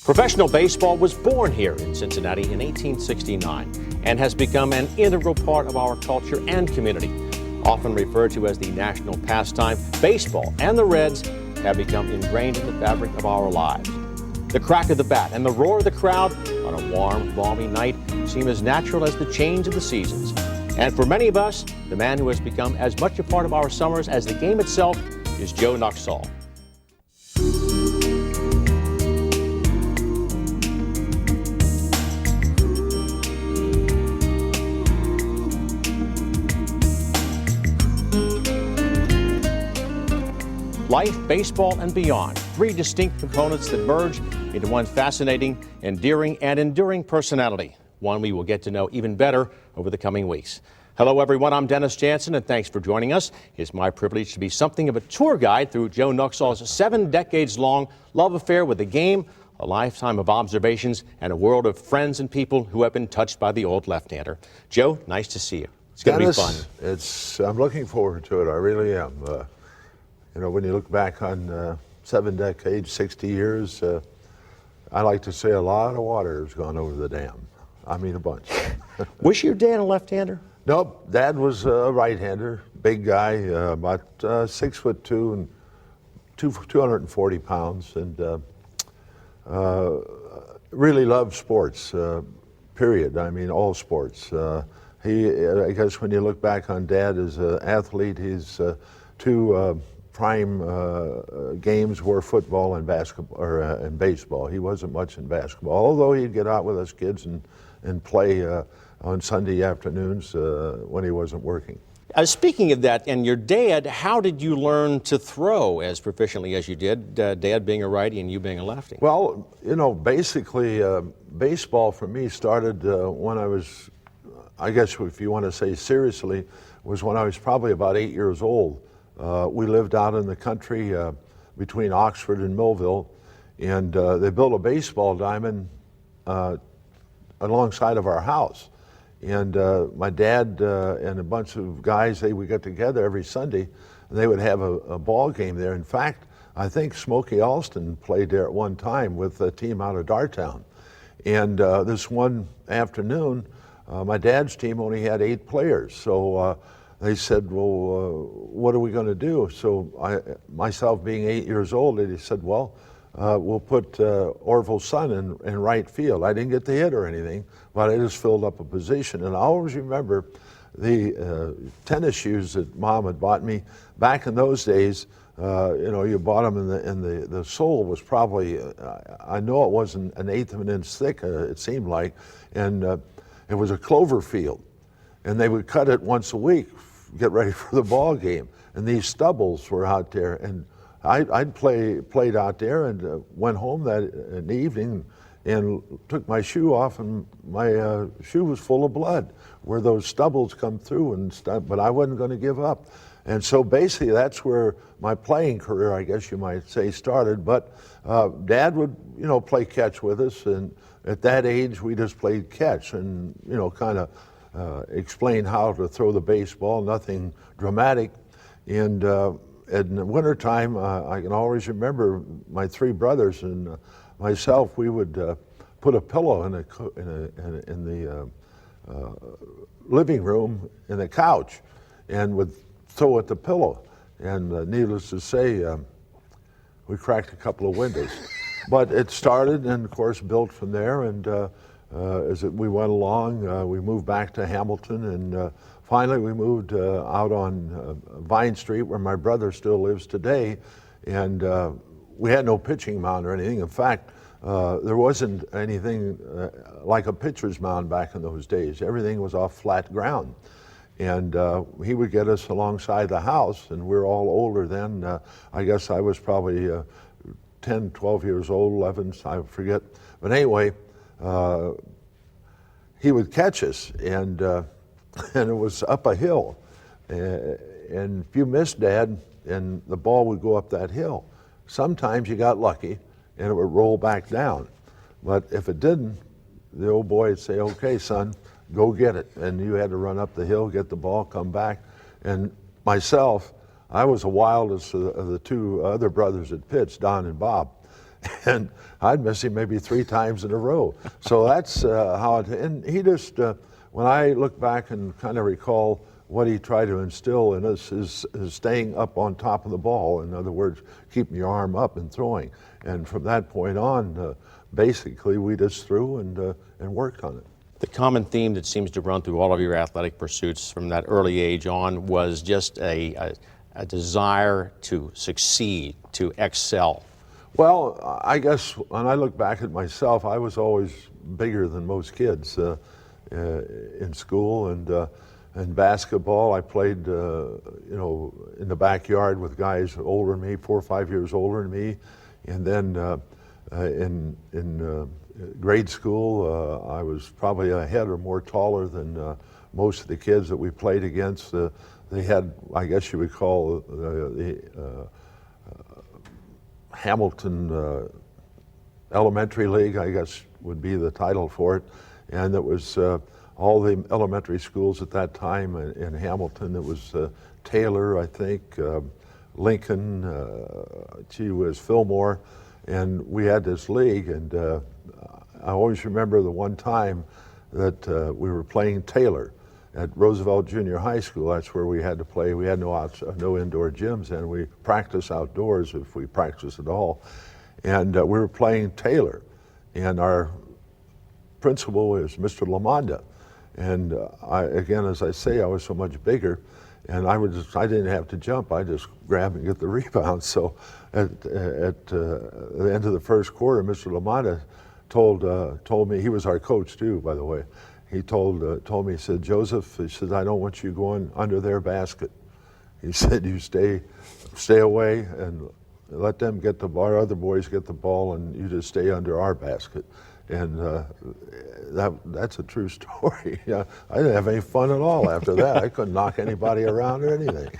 Professional baseball was born here in Cincinnati in 1869 and has become an integral part of our culture and community. Often referred to as the national pastime, baseball and the Reds have become ingrained in the fabric of our lives. The crack of the bat and the roar of the crowd on a warm, balmy night seem as natural as the change of the seasons. And for many of us, the man who has become as much a part of our summers as the game itself is Joe Nuxhall. Life, baseball, and beyond, three distinct components that merge into one fascinating, endearing, and enduring personality, one we will get to know even better over the coming weeks. Hello, everyone. I'm Dennis Jansen, and thanks for joining us. It's my privilege to be something of a tour guide through Joe Nuxhall's 7 decades-long love affair with the game, a lifetime of observations, and a world of friends and people who have been touched by the old left-hander. Joe, nice to see you. It's going to be fun. I'm looking forward to it. I really am. You know, when you look back on 7 decades, 60 years, I like to say a lot of water has gone over the dam. I mean, a bunch. Was your dad a left-hander? Nope, Dad was a right-hander, big guy, about 6'2" and 240 pounds, and really loved sports, period. I mean, all sports. I guess when you look back on Dad as an athlete, he's two prime games were football and basketball, or and baseball. He wasn't much in basketball, although he'd get out with us kids and play on Sunday afternoons when he wasn't working. Speaking of that, and your dad, how did you learn to throw as proficiently as you did, Dad being a righty and you being a lefty? Well, you know, basically, baseball for me started when I was, I guess if you want to say seriously, was when I was probably about 8 years old. We lived out in the country between Oxford and Millville, and they built a baseball diamond alongside of our house. And my dad and a bunch of guys, they would get together every Sunday, and they would have a ball game there. In fact, I think Smokey Alston played there at one time with a team out of Dartown. And this one afternoon, my dad's team only had 8 players. So they said, well, what are we going to do? So myself being 8 years old, they said, well, we'll put Orville's son in right field. I didn't get to hit or anything, but I just filled up a position. And I always remember the tennis shoes that Mom had bought me. Back in those days, you know, you bought them and the sole was probably, I know it wasn't an eighth of an inch thick, it seemed like, and it was a clover field. And they would cut it once a week, get ready for the ball game. And these stubbles were out there, and I'd played out there and went home in the evening and took my shoe off, and my shoe was full of blood where those stubbles come through and stuff, but I wasn't going to give up. And so basically that's where my playing career, I guess you might say, started. But Dad would, you know, play catch with us, and at that age we just played catch and, you know, kind of explain how to throw the baseball, nothing dramatic. And in the wintertime, I can always remember my 3 brothers and myself, we would put a pillow in the living room in the couch and would throw at the pillow. And needless to say, we cracked a couple of windows. But it started and, of course, built from there. And as we went along, we moved back to Hamilton, and finally we moved out on Vine Street, where my brother still lives today. And we had no pitching mound or anything. In fact, there wasn't anything like a pitcher's mound back in those days. Everything was off flat ground. And he would get us alongside the house, and we were all older then. I guess I was probably 10, 12 years old, 11, I forget. But anyway, he would catch us, and it was up a hill. And if you missed Dad, and the ball would go up that hill, sometimes you got lucky, and it would roll back down. But if it didn't, the old boy would say, okay, son, go get it. And you had to run up the hill, get the ball, come back. And myself, I was the wildest of the two other brothers that pitched, Don and Bob. And I'd miss him maybe 3 times in a row. So that's how it, and he just, when I look back and kind of recall what he tried to instill in us is staying up on top of the ball. In other words, keeping your arm up and throwing. And from that point on, basically we just threw and worked on it. The common theme that seems to run through all of your athletic pursuits from that early age on was just a desire to succeed, to excel. Well, I guess when I look back at myself, I was always bigger than most kids in school and basketball. I played, you know, in the backyard with guys older than me, 4 or 5 years older than me, and then in grade school, I was probably a head or more taller than most of the kids that we played against. They had, I guess you would call the Hamilton Elementary League, I guess would be the title for it. And it was all the elementary schools at that time in Hamilton. It was Taylor, I think, Lincoln, Fillmore, and we had this league. And I always remember the one time that we were playing Taylor at Roosevelt Junior High School. That's where we had to play. We had no indoor gyms, and we practiced outdoors if we practiced at all. And we were playing Taylor, and our principal was Mr. Lamonda. And again, as I say, I was so much bigger, and I didn't have to jump. I just grab and get the rebound. So at the end of the first quarter, Mr. Lamonda told me, he was our coach too, by the way. He told me, he said, Joseph, he said, I don't want you going under their basket. He said, you stay away and let them get the ball, our other boys get the ball, and you just stay under our basket. And that's a true story. Yeah, I didn't have any fun at all after that. I couldn't knock anybody around or anything.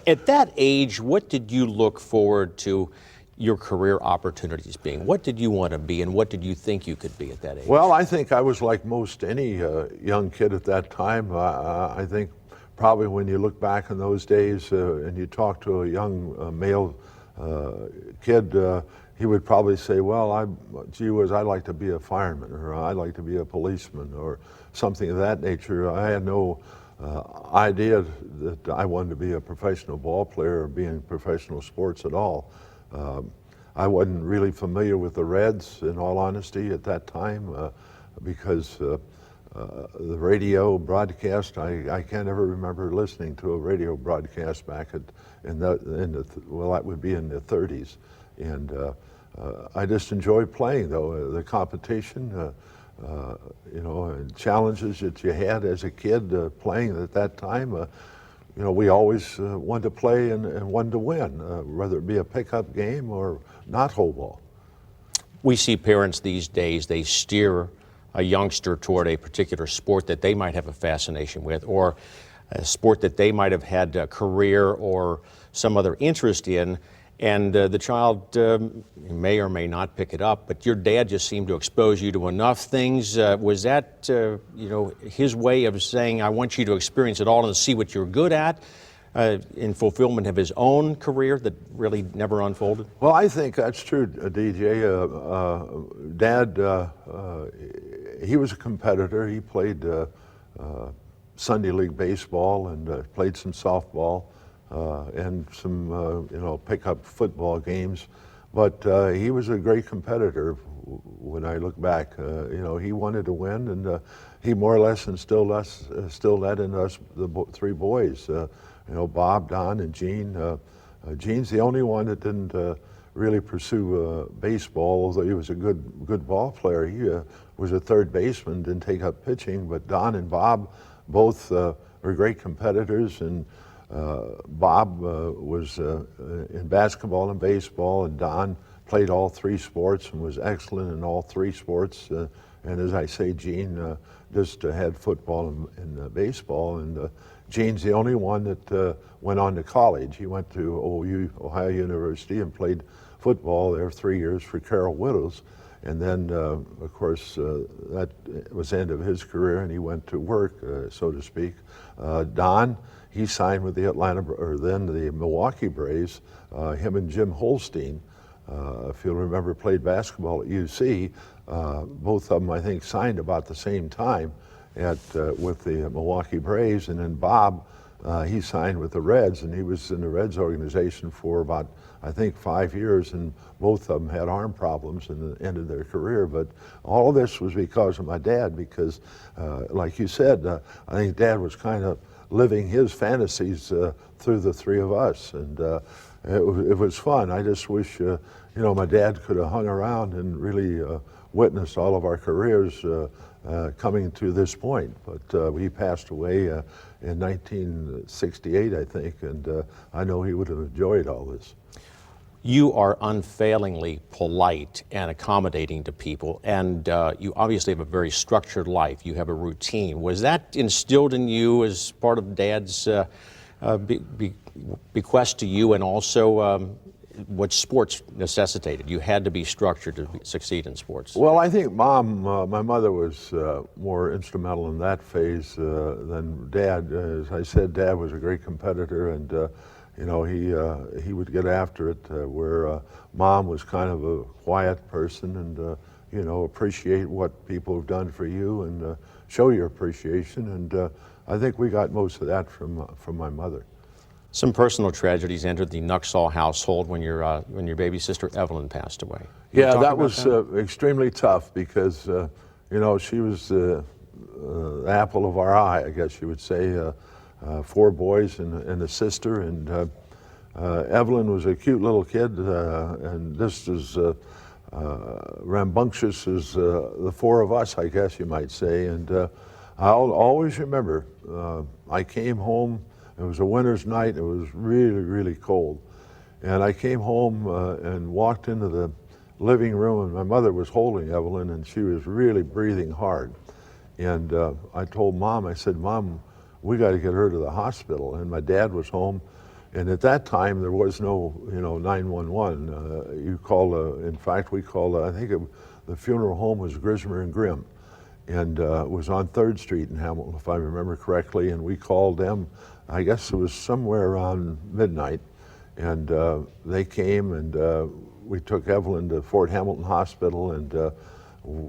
At that age, what did you look forward to your career opportunities being? What did you want to be, and what did you think you could be at that age? Well, I think I was like most any young kid at that time. I think probably when you look back in those days and you talk to a young male kid, he would probably say, well, I'd like to be a fireman, or I'd like to be a policeman, or something of that nature. I had no idea that I wanted to be a professional ball player or be in professional sports at all. I wasn't really familiar with the Reds, in all honesty, at that time, because the radio broadcast, I can't ever remember listening to a radio broadcast back well, that would be in the 30s. And I just enjoyed playing, though. The competition, you know, and challenges that you had as a kid playing at that time. You know, we always wanted to play and wanted to win, whether it be a pickup game or not whole ball. We see parents these days, they steer a youngster toward a particular sport that they might have a fascination with, or a sport that they might have had a career or some other interest in, and the child may or may not pick it up, but your dad just seemed to expose you to enough things. Was that, you know, his way of saying, I want you to experience it all and see what you're good at, in fulfillment of his own career that really never unfolded? Well, I think that's true, DJ. Dad, he was a competitor. He played Sunday League baseball and played some softball. And some, you know, pickup football games. But he was a great competitor when I look back. You know, he wanted to win, and he more or less instilled that in us, the 3 boys. You know, Bob, Don, and Gene. Gene's the only one that didn't really pursue baseball, although he was a good ball player. He was a third baseman, didn't take up pitching. But Don and Bob both were great competitors, and Bob was in basketball and baseball, and Don played all 3 sports and was excellent in all 3 sports. And as I say, Gene just had football and baseball. And Gene's the only one that went on to college. He went to Ohio University, and played football there 3 years for Carroll Widows. And then, of course, that was the end of his career, and he went to work, so to speak. Don, he signed with the then the Milwaukee Braves. Him and Jim Holstein, if you'll remember, played basketball at UC. Both of them, I think, signed about the same time with the Milwaukee Braves. And then Bob, he signed with the Reds, and he was in the Reds organization for about, I think, 5 years, and both of them had arm problems and ended their career. But all of this was because of my dad, because like you said, I think Dad was kind of living his fantasies through the three of us, and it was fun. I just wish, my dad could have hung around and really witnessed all of our careers coming to this point. But he passed away in 1968, I think, and I know he would have enjoyed all this. You are unfailingly polite and accommodating to people, and you obviously have a very structured life. You have a routine. Was that instilled in you as part of Dad's bequest to you, and also what sports necessitated? You had to be structured to succeed in sports. Well, I think my mother was more instrumental in that phase than Dad. As I said, Dad was a great competitor, and he would get after it, where Mom was kind of a quiet person and, appreciate what people have done for you and show your appreciation. And I think we got most of that from my mother. Some personal tragedies entered the Nuxhall household when your baby sister Evelyn passed away. Yeah, that was extremely tough because, she was the apple of our eye, I guess you would say. 4 boys and a sister, and Evelyn was a cute little kid, and just as rambunctious as the 4 of us, I guess you might say. And I'll always remember, I came home, it was a winter's night, it was really, really cold, and I came home and walked into the living room, and my mother was holding Evelyn, and she was really breathing hard. And I told Mom, I said, Mom, we got to get her to the hospital. And my dad was home, and at that time there was no 911. You called, in fact we called, I think the funeral home was Grismer and Grimm, and it was on 3rd Street in Hamilton, if I remember correctly. And we called them, I guess it was somewhere around midnight, and they came, and we took Evelyn to Fort Hamilton Hospital, and as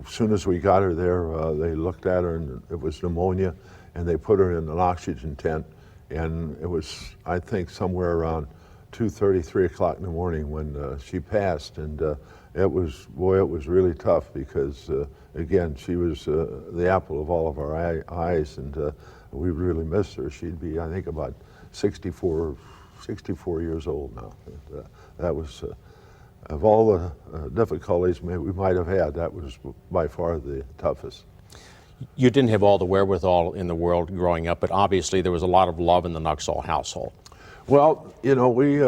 soon as we got her there, they looked at her, and it was pneumonia, and they put her in an oxygen tent. And it was, I think, somewhere around 2:30, 3 o'clock in the morning when she passed. And it was really tough because, again, she was the apple of all of our eyes, and we really missed her. She'd be, I think, about 64 years old now. And, that was, of all the difficulties we might have had, that was by far the toughest. You didn't have all the wherewithal in the world growing up, but obviously there was a lot of love in the Nuxhall household. Well, we,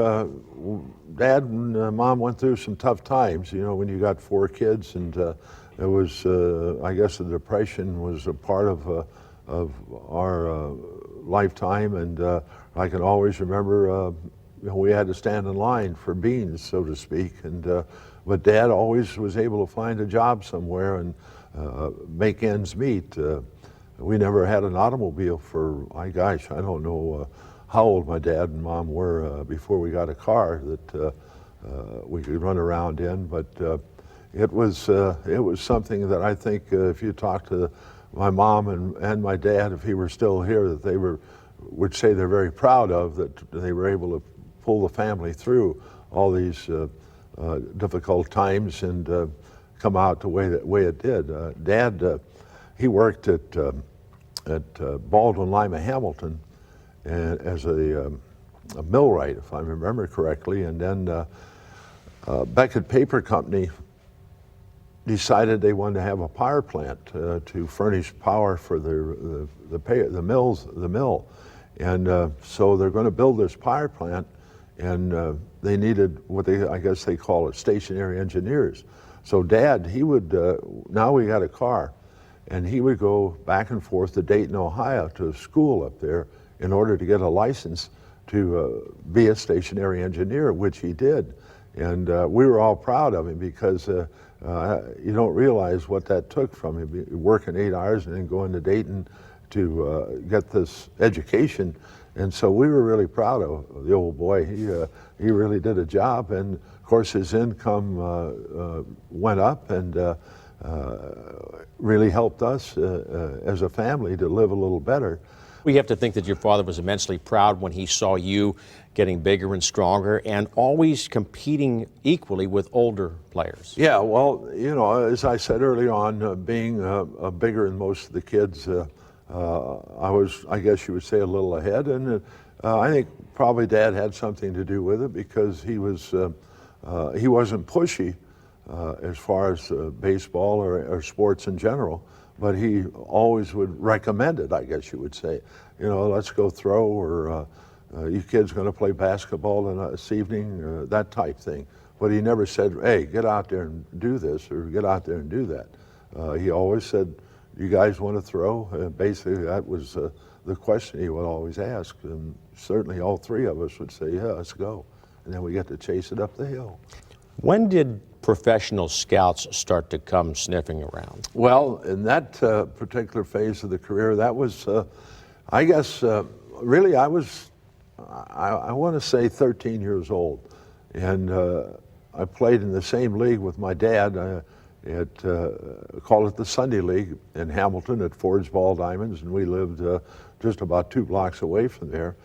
Dad and Mom went through some tough times, when you got 4 kids, and it was, I guess the Depression was a part of our lifetime, and I can always remember, we had to stand in line for beans, so to speak, and but Dad always was able to find a job somewhere and make ends meet. We never had an automobile for, I don't know how old my dad and Mom were before we got a car that we could run around in, but it was something that I think if you talk to my mom and my dad, if he were still here, that they would say they're very proud of, that they were able to pull the family through all these difficult times and come out the way it did. Dad, he worked at Baldwin Lima Hamilton as a millwright, if I remember correctly, and then Beckett Paper Company decided they wanted to have a power plant to furnish power for the mill, and so they're going to build this power plant, and they needed what I guess they call it stationary engineers. So Dad, he would, now we had a car, and he would go back and forth to Dayton, Ohio to school up there in order to get a license to be a stationary engineer, which he did. And we were all proud of him because you don't realize what that took from him, working 8 hours and then going to Dayton to get this education. And so we were really proud of the old boy. He really did a job, and of course his income went up and really helped us as a family to live a little better. We have to think that your father was immensely proud when he saw you getting bigger and stronger and always competing equally with older players. Yeah, well, you know, as I said early on, being bigger than most of the kids, I was, I guess you would say, a little ahead, and I think probably Dad had something to do with it because he wasn't pushy as far as baseball or sports in general, but he always would recommend it, I guess you would say. You know, let's go throw, or you kids going to play basketball this evening, that type thing. But he never said, hey, get out there and do this, or get out there and do that. He always said, you guys want to throw? Basically, that was the question he would always ask. And certainly all three of us would say, yeah, let's go. And then we get to chase it up the hill. When did professional scouts start to come sniffing around? Well, in that particular phase of the career, that was, I guess, really I was, I want to say 13 years old. And I played in the same league with my dad. Called it the Sunday League in Hamilton at Ford's Ball Diamonds, and we lived just about 2 blocks away from there.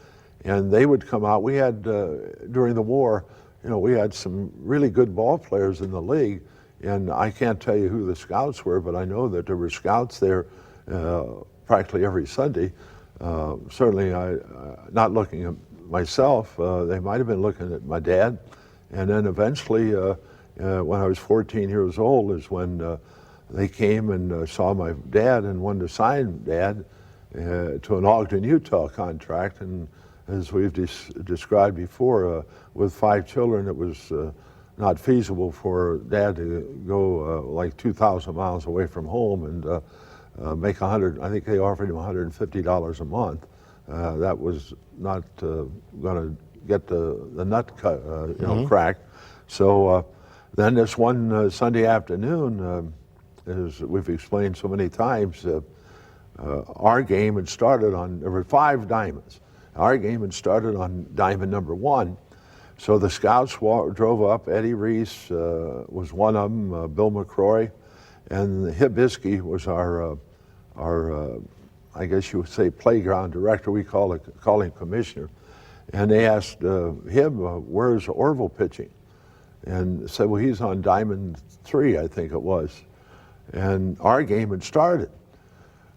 And they would come out. We had, during the war, you know, we had some really good ball players in the league, and I can't tell you who the scouts were, but I know that there were scouts there practically every Sunday. Certainly, not looking at myself, they might have been looking at my dad, and then eventually, when I was 14 years old is when they came and saw my dad and wanted to sign Dad to an Ogden, Utah contract. And as we've described before, with 5 children, it was not feasible for Dad to go like 2,000 miles away from home and make I think they offered him $150 a month. That was not going to get the nut cut, you know, cracked. So then this one Sunday afternoon, as we've explained so many times, our game had started on, there were 5 diamonds. Our game had started on diamond number 1. So the scouts drove up. Eddie Reese was one of them, Bill McCroy, and Hibisky was our I guess you would say, playground director. We call him commissioner. And they asked him, where's Orville pitching? And said, well, he's on diamond 3, I think it was. And our game had started.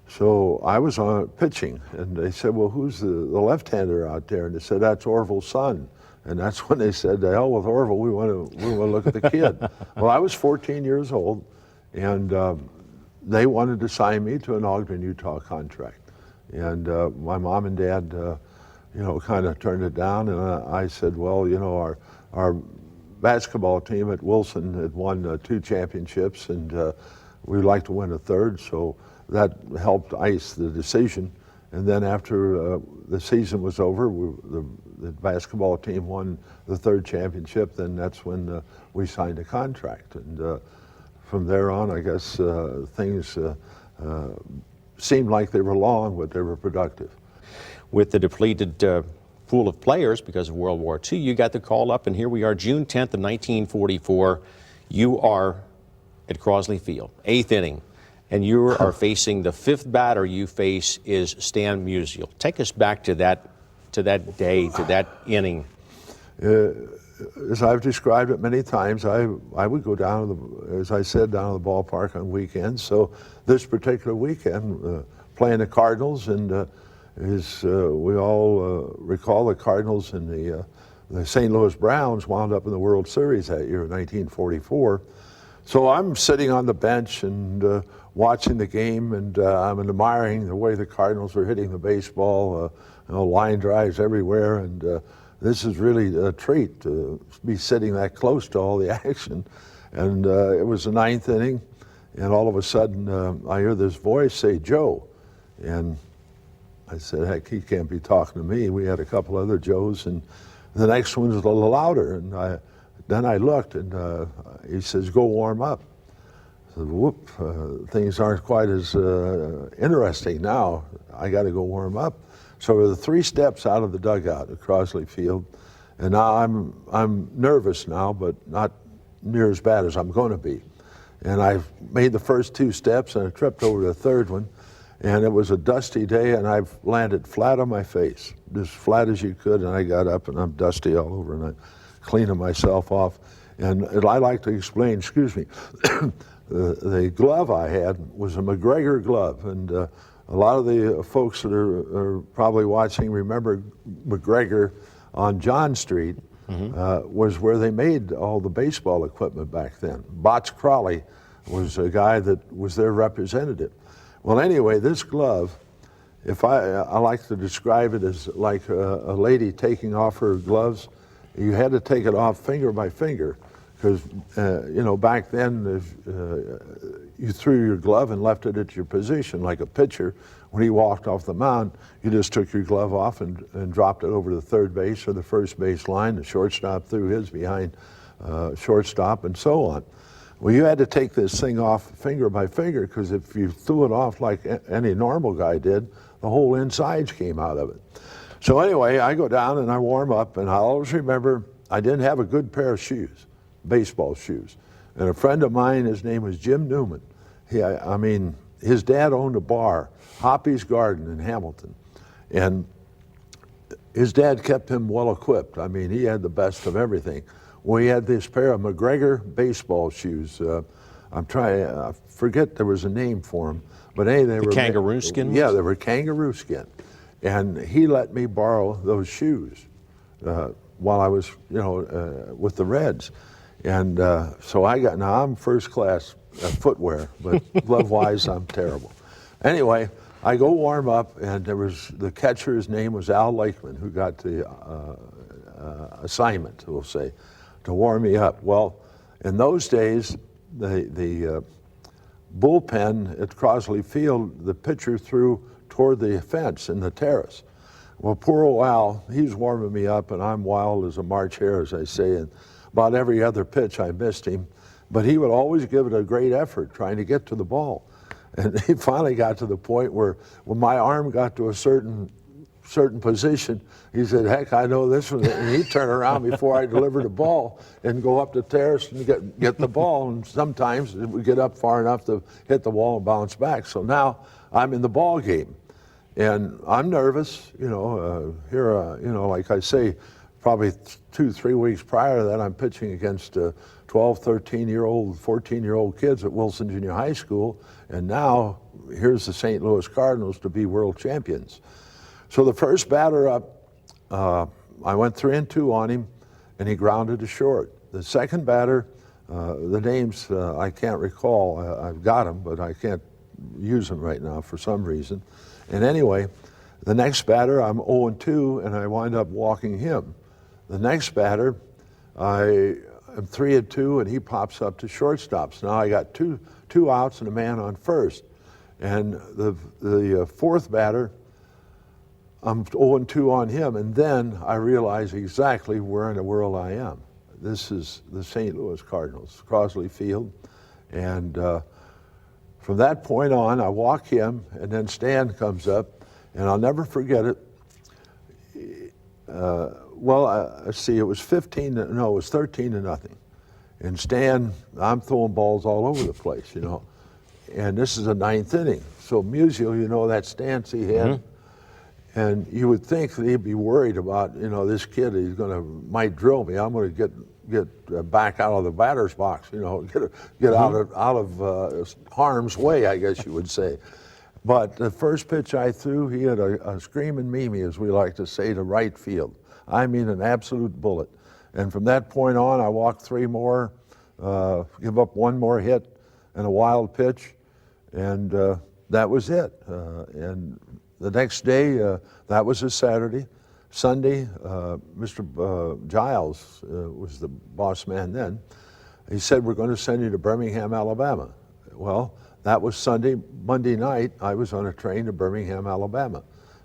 So I was on pitching, and they said, well, who's the left-hander out there? And they said, that's Orville's son. And that's when they said, the hell with Orville, we want to look at the kid. Well, I was 14 years old, and they wanted to sign me to an Ogden, Utah contract. And my mom and dad, you know, kind of turned it down, and I said, well, you know, our basketball team at Wilson had won 2 championships, and we'd like to win a 3rd, so that helped ice the decision. And then after the season was over, the basketball team won the 3rd championship, then that's when we signed a contract. And from there on, I guess things seemed like they were long, but they were productive. With the depleted pool of players because of World War II, you got the call up, and here we are, June 10th of 1944. You are at Crosley Field, 8th inning, and you are facing the 5th batter you face is Stan Musial. Take us back to that day, to that inning. As I've described it many times, I would go down, as I said, down to the ballpark on weekends. So this particular weekend, playing the Cardinals, and we all recall, the Cardinals and the St. Louis Browns wound up in the World Series that year in 1944. So I'm sitting on the bench and watching the game, and I'm admiring the way the Cardinals were hitting the baseball, you know, line drives everywhere, and this is really a treat to be sitting that close to all the action. And it was the 9th inning, and all of a sudden I hear this voice say, Joe. And I said, heck, he can't be talking to me. We had a couple other Joes, and the next one was a little louder. And then I looked, and he says, go warm up. I said, whoop, things aren't quite as interesting now. I got to go warm up. So we're the 3 steps out of the dugout at Crosley Field, and now I'm nervous now, but not near as bad as I'm going to be. And I made the first 2 steps, and I tripped over the 3rd one, and it was a dusty day, and I've landed flat on my face, as flat as you could, and I got up, and I'm dusty all over, and I'm cleaning myself off. And I like to explain, excuse me, the glove I had was a McGregor glove, and a lot of the folks that are probably watching remember McGregor on John Street. Was where they made all the baseball equipment back then. Bots Crawley was a guy that was their representative. Well, anyway, this glove, if I like to describe it as like a lady taking off her gloves. You had to take it off finger by finger, because you know, back then you threw your glove and left it at your position like a pitcher. When he walked off the mound, you just took your glove off and dropped it over the 3rd base or the 1st base line. The shortstop threw his behind shortstop, and so on. Well, you had to take this thing off finger by finger, because if you threw it off like any normal guy did, the whole insides came out of it. So anyway, I go down and I warm up, and I always remember I didn't have a good pair of shoes, baseball shoes. And a friend of mine, his name was Jim Newman. I mean, his dad owned a bar, Hoppy's Garden in Hamilton. And his dad kept him well equipped. I mean, he had the best of everything. Well, he had this pair of McGregor baseball shoes. I forget there was a name for them, but hey, they were kangaroo skin ones? Yeah, they were kangaroo skin. And he let me borrow those shoes while I was, you know, with the Reds. And so now I'm first class footwear, but glove-wise, I'm terrible. Anyway, I go warm up, and the catcher, his name was Al Lakeman, who got the assignment, we'll say, to warm me up. Well, in those days, the bullpen at Crosley Field, the pitcher threw toward the fence in the terrace. Well, poor old Al, he's warming me up, and I'm wild as a March hare, as I say, and about every other pitch I missed him, but he would always give it a great effort trying to get to the ball. And he finally got to the point where when my arm got to a certain position, he said, heck, I know this one. And he'd turn around before I delivered the ball and go up the terrace and get the ball. And sometimes it would get up far enough to hit the wall and bounce back. So now I'm in the ball game. And I'm nervous, you know, you know, like I say, probably 2-3 weeks prior to that, I'm pitching against 12, 13-year-old, 14-year-old kids at Wilson Junior High School. And now here's the St. Louis Cardinals to be world champions. So the first batter up, I went 3-2 on him, and he grounded to short. The second batter, the names I can't recall. I've got them, but I can't use them right now for some reason. And anyway, the next batter, I'm 0-2, and I wind up walking him. The next batter, I am 3-2, and he pops up to shortstop. So now I got two outs and a man on first. And the fourth batter, I'm 0-2 on him, and then I realize exactly where in the world I am. This is the St. Louis Cardinals, Crosley Field. And from that point on, I walk him, and then Stan comes up, and I'll never forget it. Let's see, it was 13-0. And Stan, I'm throwing balls all over the place, you know. And this is the 9th inning. So Musial, you know, that stance he had. Mm-hmm. And you would think that he'd be worried about, you know, this kid, might drill me. I'm going to get back out of the batter's box, you know, get mm-hmm. out of harm's way, I guess you would say. But the first pitch I threw, he had a screaming Mimi, as we like to say, to right field. I mean, an absolute bullet. And from that point on, I walked 3 more, give up 1 more hit and a wild pitch, and that was it. And the next day, that was a Saturday. Sunday, Mr. Giles was the boss man then. He said, we're going to send you to Birmingham, Alabama. Well, that was Sunday. Monday night, I was on a train to Birmingham, Alabama.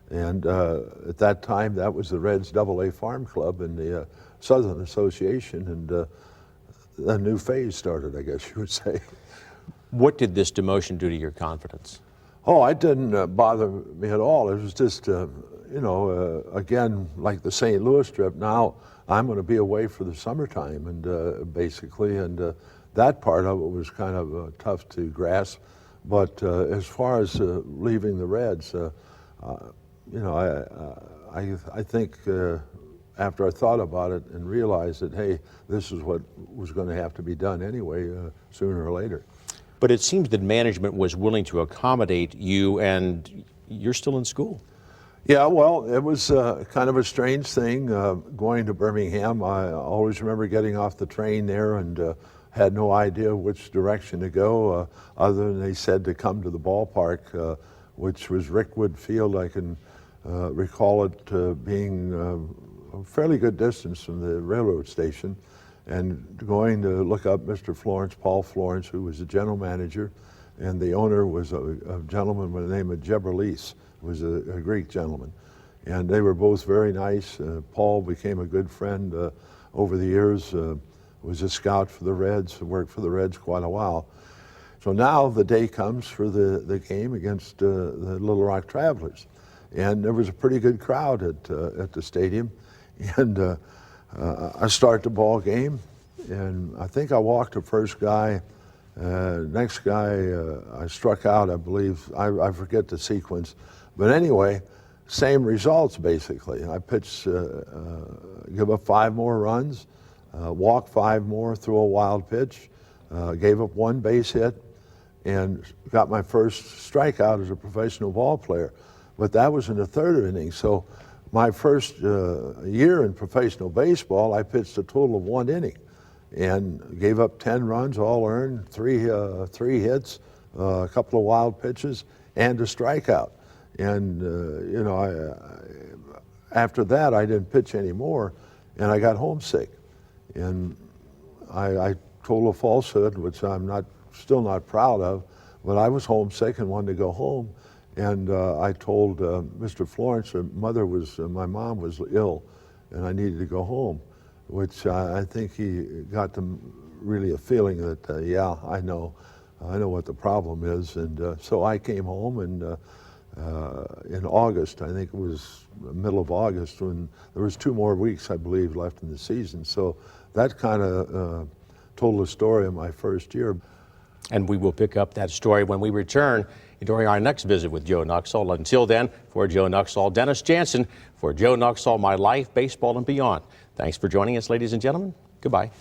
And at that time, that was the Reds AA Farm Club in the Southern Association, and a new phase started, I guess you would say. What did this demotion do to your confidence? Oh, it didn't bother me at all. It was just, again, like the St. Louis trip. Now I'm going to be away for the summertime, and basically, and that part of it was kind of tough to grasp. But as far as leaving the Reds, I think after I thought about it and realized that, hey, this is what was going to have to be done anyway, sooner or later. But it seems that management was willing to accommodate you, and you're still in school. Yeah, well, it was kind of a strange thing going to Birmingham. I always remember getting off the train there and had no idea which direction to go, other than they said to come to the ballpark, which was Rickwood Field. I can recall it being a fairly good distance from the railroad station, and going to look up Mr. Florence, Paul Florence, who was the general manager, and the owner was a gentleman by the name of Gebrelis, who was a Greek gentleman. And they were both very nice. Paul became a good friend over the years, was a scout for the Reds, worked for the Reds quite a while. So now the day comes for the game against the Little Rock Travelers. And there was a pretty good crowd at the stadium. And I start the ball game, and I think I walked the first guy. Next guy, I struck out, I believe. I forget the sequence. But anyway, same results, basically. I pitched, give up 5 more runs, walk 5 more, threw a wild pitch, gave up 1 base hit, and got my first strikeout as a professional ball player. But that was in the 3rd inning. So my first year in professional baseball, I pitched a total of 1 inning and gave up 10 runs, all earned, 3 hits, a couple of wild pitches, and a strikeout. And, after that, I didn't pitch anymore, and I got homesick. And I told a falsehood, which I'm still not proud of, but I was homesick and wanted to go home. And I told Mr. Florence, my mom was ill, and I needed to go home, which I think he got really a feeling that, yeah, I know what the problem is. And so I came home, and in August, I think it was the middle of August, when there was 2 more weeks, I believe, left in the season. So that kind of told the story of my first year. And we will pick up that story when we return during our next visit with Joe Nuxhall. Until then, for Joe Nuxhall, Dennis Jansen, for Joe Nuxhall, My Life, Baseball, and Beyond. Thanks for joining us, ladies and gentlemen. Goodbye.